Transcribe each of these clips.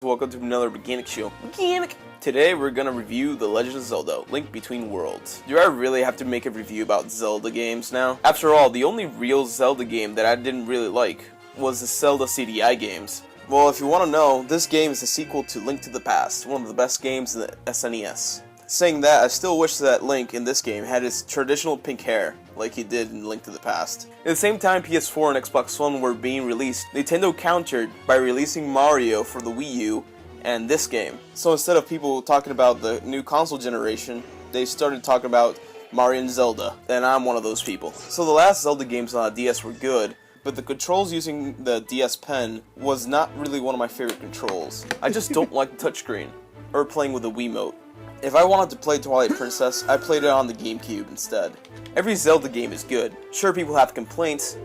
Welcome to another Mechanic Show. Mechanic! Today we're gonna review The Legend of Zelda, Link Between Worlds. Do I really have to make a review about Zelda games now? After all, the only real Zelda game that I didn't really like was the Zelda CDI games. Well, if you want to know, this game is a sequel to Link to the Past, one of the best games in the SNES. Saying that, I still wish that Link in this game had his traditional pink hair, like he did in Link to the Past. At the same time PS4 and Xbox One were being released, Nintendo countered by releasing Mario for the Wii U and this game. So instead of people talking about the new console generation, they started talking about Mario and Zelda, and I'm one of those people. So the last Zelda games on the DS were good, but the controls using the DS Pen was not really one of my favorite controls. I just don't like the touchscreen, or playing with the Wiimote. If I wanted to play Twilight Princess, I played it on the GameCube instead. Every Zelda game is good. Sure, people have complaints,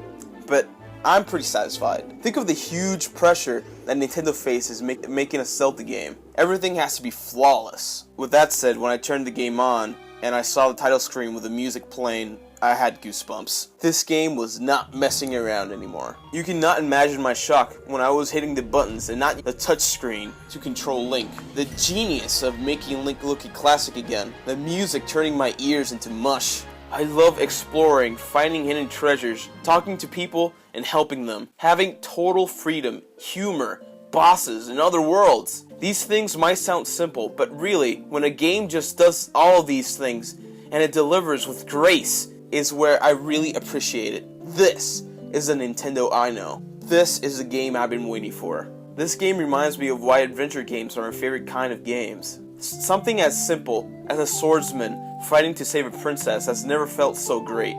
but I'm pretty satisfied. Think of the huge pressure that Nintendo faces making a Zelda game. Everything has to be flawless. With that said, when I turned the game on and I saw the title screen with the music playing, I had goosebumps. This game was not messing around anymore. You cannot imagine my shock when I was hitting the buttons and not the touchscreen to control Link. The genius of making Link look classic again. The music turning my ears into mush. I love exploring, finding hidden treasures, talking to people and helping them. Having total freedom, humor, bosses, and other worlds. These things might sound simple, but really, when a game just does all of these things and it delivers with grace, is where I really appreciate it. This is a Nintendo I know. This is the game I've been waiting for. This game reminds me of why adventure games are my favorite kind of games. Something as simple as a swordsman fighting to save a princess has never felt so great.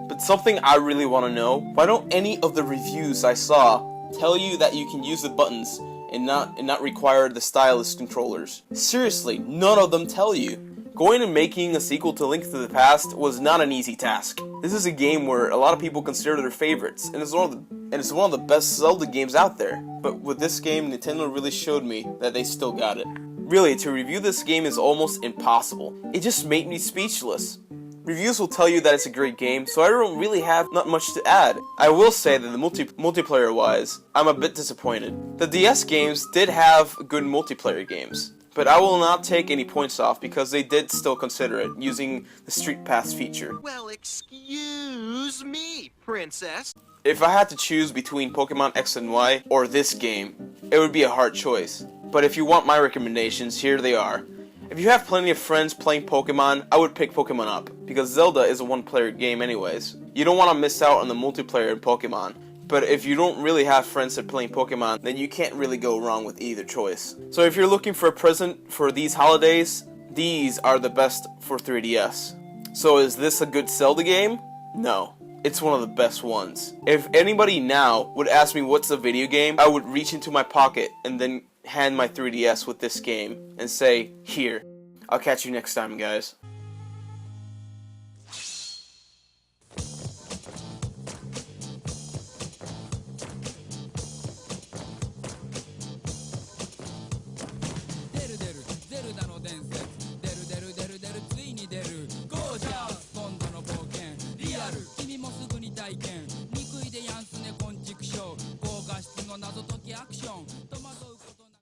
But something I really want to know, why don't any of the reviews I saw tell you that you can use the buttons and not require the stylus controllers? Seriously, none of them tell you. Going and making a sequel to Link to the Past was not an easy task. This is a game where a lot of people consider their favorites, and it's one of the best Zelda games out there. But with this game, Nintendo really showed me that they still got it. Really, to review this game is almost impossible. It just made me speechless. Reviews will tell you that it's a great game, so I don't really have not much to add. I will say that the multiplayer-wise, I'm a bit disappointed. The DS games did have good multiplayer games, but I will not take any points off because they did still consider it, using the Street Pass feature. Well, excuse me, princess. If I had to choose between Pokemon X and Y or this game, it would be a hard choice. But if you want my recommendations, here they are. If you have plenty of friends playing Pokemon, I would pick Pokemon Up, because Zelda is a one-player game anyways. You don't want to miss out on the multiplayer in Pokemon. But if you don't really have friends that are playing Pokemon, then you can't really go wrong with either choice. So if you're looking for a present for these holidays, these are the best for 3DS. So is this a good Zelda game? No. It's one of the best ones. If anybody now would ask me what's a video game, I would reach into my pocket and then hand my 3DS with this game and say, here. I'll catch you next time, guys.